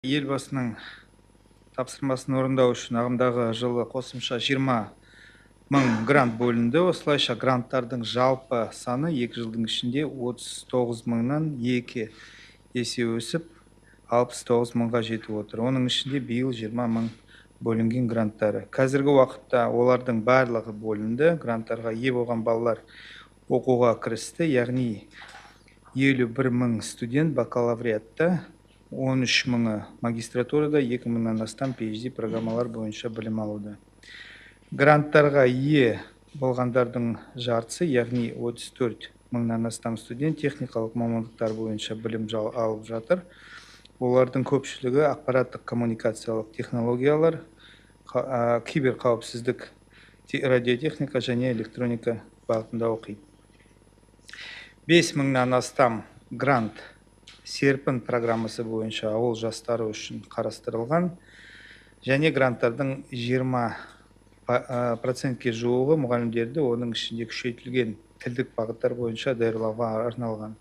Елбасының тапсырмасын орындау үшін ағымдағы жылы қосымша 20 мың грант бөлінді. Осылайша гранттардың жалпы саны 2 жылдың ішінде 39 мыңнан 2 есе өсіп, 69 мыңға жетіп отыр. Оның ішінде биыл 20 мың бөлінген гранттары. Қазіргі уақытта олардың барлығы бөлінді. Гранттарға ие болған балалар оқуға кірісті, яғни 51 мың студент бакалавриатта, 13 мыңы магистратурада, 2 мыңнан астам PhD программалар бойынша білім алуда. Гранттарға ие болғандардың жартысы, яғни 34 мыңнан астам студент техникалық мамандықтар бойынша білім алып жатыр. Олардың көпшілігі ақпараттық коммуникациялық технологиялар, киберқауіпсіздік, радиотехника және электроника бағытында оқиды. 5 мыңнан астам грант серпін программасы бойынша ауыл жастары үшін қарастырылған, және гранттардың 20%-ке жуығы мұғалімдерді оның ішінде күшейтілген тілдік бағыттар бойынша даярлауға арналған.